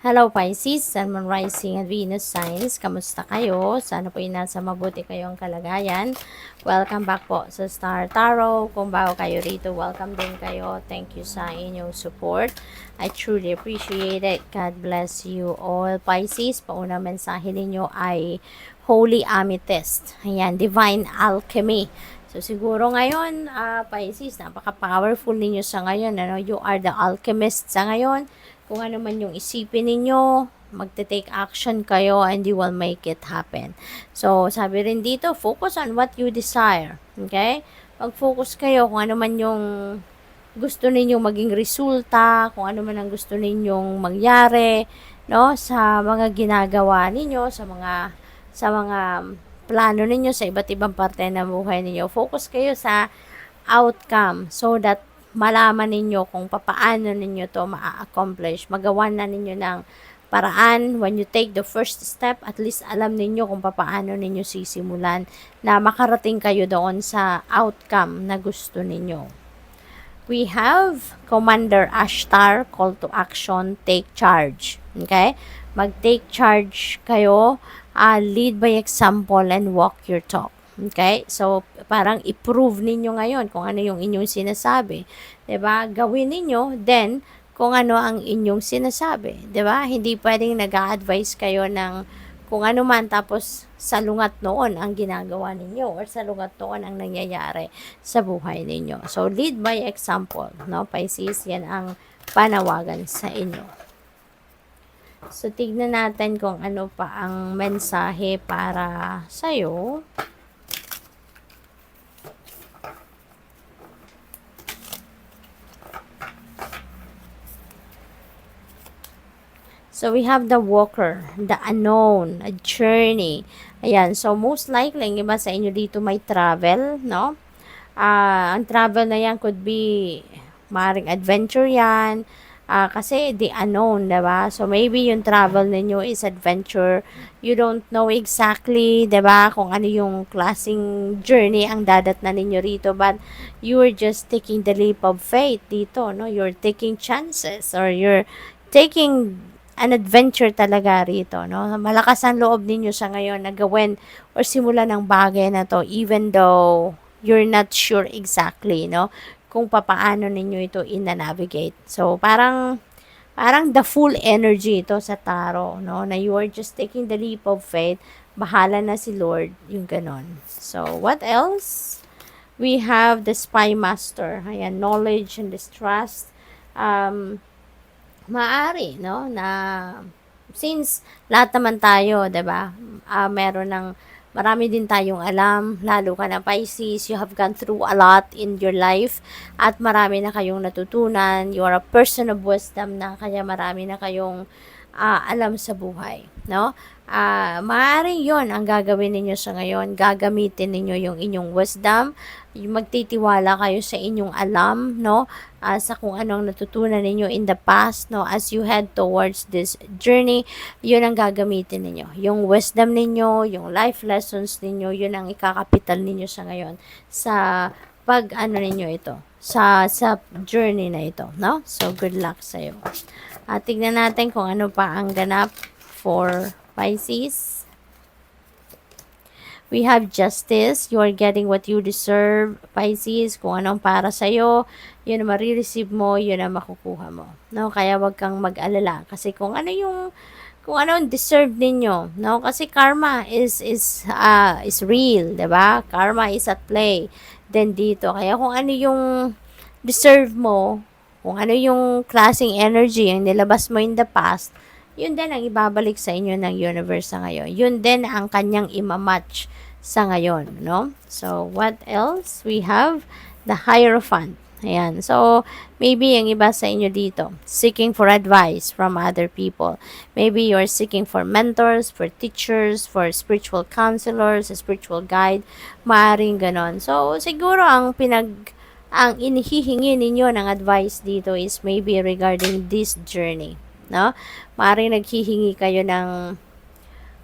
Hello Pisces, Sun, Moon, Rising at Venus signs. Kamusta kayo? Sana po nasa mabuti kayong kalagayan. Welcome back po sa Star Tarot. Kung bago kayo rito, welcome din kayo. Thank you sa inyong support. I truly appreciate it. God bless you all. Pisces, paunang mensahe ninyo ay Holy Amethyst. Ayan, Divine Alchemy. So, siguro ngayon, Pisces, napaka-powerful ninyo sa ngayon. Ano? You are the alchemist sa ngayon. Kung ano man yung isipin ninyo, magte-take action kayo and you will make it happen. So, sabi rin dito, focus on what you desire. Okay? Mag-focus kayo kung ano man yung gusto ninyong maging resulta, kung ano man ang gusto ninyong mangyari, no? Sa mga ginagawa ninyo, sa mga plano ninyo sa iba't ibang parte ng buhay ninyo. Focus kayo sa outcome so that malaman ninyo kung papaano ninyo to ma-accomplish. Magawa na ninyo ng paraan. When you take the first step, at least alam ninyo kung papaano ninyo sisimulan na makarating kayo doon sa outcome na gusto ninyo. We have Commander Ashtar, call to action, take charge. Okay? Mag-take charge kayo, lead by example and walk your talk. Okay? So, parang i-prove ninyo ngayon kung ano yung inyong sinasabi. 'Di ba? Gawin ninyo, then, kung ano ang inyong sinasabi. 'Di ba? Hindi pwedeng nag-a-advise kayo ng kung ano man tapos salungat noon ang ginagawa ninyo or salungat noon ang nangyayari sa buhay ninyo. So, lead by example. No? Pisces, yan ang panawagan sa inyo. So, tignan natin kung ano pa ang mensahe para sa'yo. So, we have the walker, the unknown, a journey. Ayan, so most likely, yung iba sa inyo dito may travel, no? Ang travel na yan could be maaaring adventure yan, kasi the unknown, diba? So, maybe yung travel ninyo is adventure. You don't know exactly, diba, kung ano yung klaseng journey ang dadatnan ninyo rito, but you're just taking the leap of faith dito, no? You're taking chances or you're taking an adventure talaga rito, no? Malakas ang loob ninyo sa ngayon na gawin or simulan ng bagay na to even though you're not sure exactly, no? Kung papaano ninyo ito ina-navigate. So, parang the full energy ito sa tarot, no? Na you are just taking the leap of faith. Bahala na si Lord, yung ganon. So, what else? We have the Spy Master. Ayan, knowledge and distrust. Maaari, no, na since lahat naman tayo, 'di ba? Marami din tayong alam, lalo ka na Pisces, you have gone through a lot in your life at marami na kayong natutunan. You are a person of wisdom na kaya marami na kayong alam sa buhay, no? Maaaring 'yon ang gagawin ninyo sa ngayon. Gagamitin ninyo yung inyong wisdom, magtitiwala kayo sa inyong alam, no? Sa kung anong natutunan ninyo in the past, no? As you head towards this journey, yun ang gagamitin ninyo. Yung wisdom ninyo, yung life lessons ninyo, yun ang ikakapital ninyo sa ngayon. Sa ninyo ito. Sa journey na ito, no? So, good luck sa'yo. Tignan natin kung ano pa ang ganap for Pisces. We have justice. You are getting what you deserve, Pisces. Kung anong para sa'yo, yun ang marireceive mo, yun ang makukuha mo. No? Kaya wag kang mag-alala. Kasi kung ano ang deserve ninyo, no? Kasi karma is real, 'di ba? Karma is at play. Then dito, kaya kung ano yung deserve mo, kung ano yung klaseng energy yung nilabas mo in the past, yun din ang ibabalik sa inyo ng universe sa ngayon. Yun din ang kanyang imamatch sa ngayon, no? So, what else? We have the Hierophant. Ayan. So, maybe yung iba sa inyo dito, seeking for advice from other people. Maybe you're seeking for mentors, for teachers, for spiritual counselors, a spiritual guide. Maaring ganon. So, siguro ang inihihingi ninyo ng advice dito is maybe regarding this journey, no? Maaring naghihingi kayo ng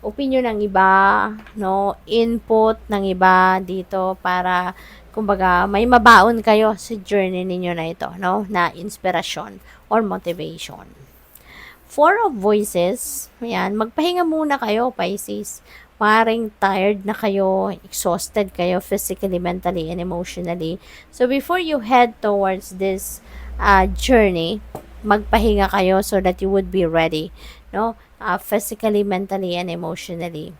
opinion ng iba, no? Input ng iba dito para kumbaga may mabaon kayo sa journey ninyo na ito, no? Na inspirasyon or motivation. Four of Voices, ayan, magpahinga muna kayo, Pisces. Maring tired na kayo, exhausted kayo physically, mentally, and emotionally. So, before you head towards this journey, magpahinga kayo so that you would be ready, no? Physically, mentally, and emotionally.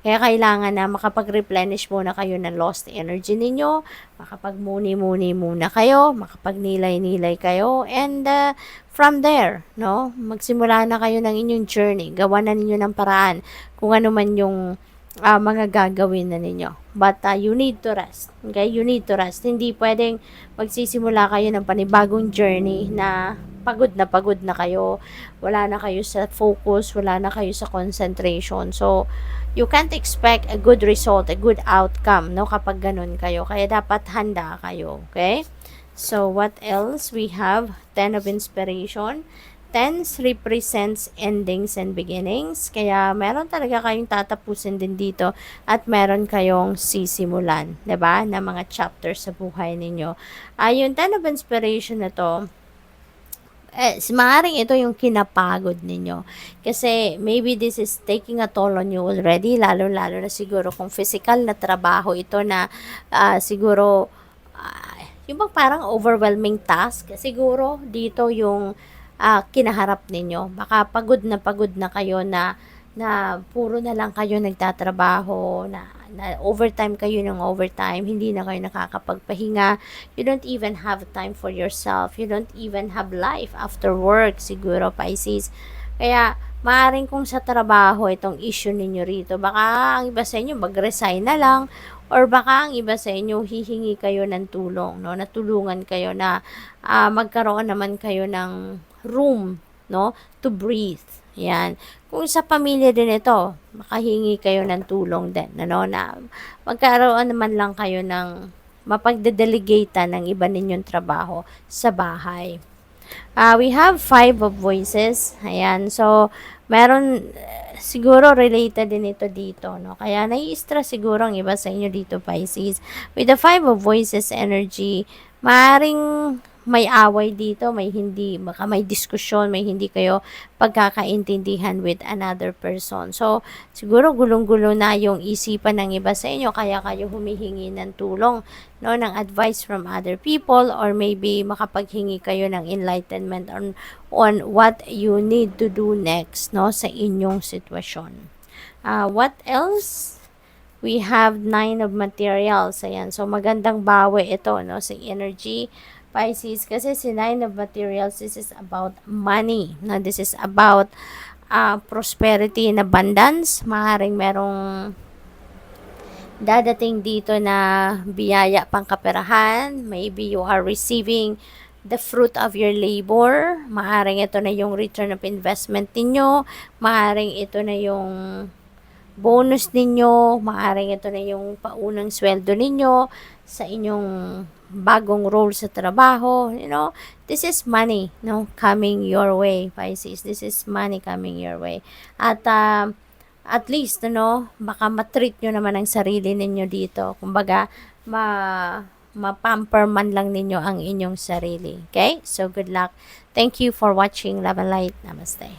Kaya kailangan na makapag-replenish muna kayo ng lost energy ninyo, makapag-muni-muni muna kayo, makapag-nilay-nilay kayo, and from there, no, magsimula na kayo ng inyong journey. Gawa na ninyo ng paraan kung ano man yung mga gagawin na ninyo. But you need to rest. Okay? You need to rest. Hindi pwedeng magsisimula kayo ng panibagong journey na pagod na kayo. Wala na kayo sa focus, wala na kayo sa concentration. So, you can't expect a good result, a good outcome, no, kapag ganun kayo. Kaya dapat handa kayo, okay? So, what else? We have 10 of Inspiration. Tens represents endings and beginnings. Kaya, meron talaga kayong tatapusin din dito at meron kayong sisimulan, 'di ba? Na mga chapters sa buhay ninyo. Yung 10 of Inspiration na to, maaaring ito yung kinapagod ninyo. Kasi maybe this is taking a toll on you already, lalo-lalo na siguro kung physical na trabaho ito na siguro yung bang parang overwhelming task, siguro dito yung kinaharap ninyo. Baka pagod na kayo na puro na lang kayo nagtatrabaho, na overtime kayo ng overtime, hindi na kayo nakakapagpahinga, you don't even have time for yourself, you don't even have life after work, siguro, Pisces. Kaya, maaring kung sa trabaho itong issue ninyo rito, baka ang iba sa inyo mag-resign na lang, or baka ang iba sa inyo hihingi kayo ng tulong, no? Natulungan kayo na magkaroon naman kayo ng room, no, to breathe. Yan. Kung sa pamilya din ito, makahingi kayo ng tulong din, ano, na magkaroon naman lang kayo ng mapagdedelegate ng iba ninyong trabaho sa bahay. We have 5 of Voices. Ayan. So, meron siguro related din ito dito, no? Kaya nai-stress siguro ang iba sa inyo dito, Pisces. With the 5 of Voices energy, maaring may away dito, may hindi, baka may diskusyon, may hindi kayo pagkakaintindihan with another person. So, siguro gulong-gulo na yung isipan ng iba sa inyo, kaya kayo humihingi ng tulong, no, ng advice from other people, or maybe makapaghingi kayo ng enlightenment on what you need to do next, no, sa inyong sitwasyon. What else? We have 9 of Materials. Ayan. So, magandang bawi ito, no, sa energy, Pisces, kasi si 9 of Materials, this is about money. No? This is about prosperity and abundance. Maaaring merong dadating dito na biyaya pang kaperahan. Maybe you are receiving the fruit of your labor. Maaaring ito na yung return of investment ninyo. Maaaring ito na yung bonus ninyo. Maaaring ito na yung paunang sweldo ninyo sa inyong bagong role sa trabaho, you know, this is money, no, coming your way, Pisces. This is money coming your way. At least, no, baka matreat nyo naman ang sarili ninyo dito. Kumbaga, mapamper man lang ninyo ang inyong sarili. Okay? So, good luck. Thank you for watching. Love and light. Namaste.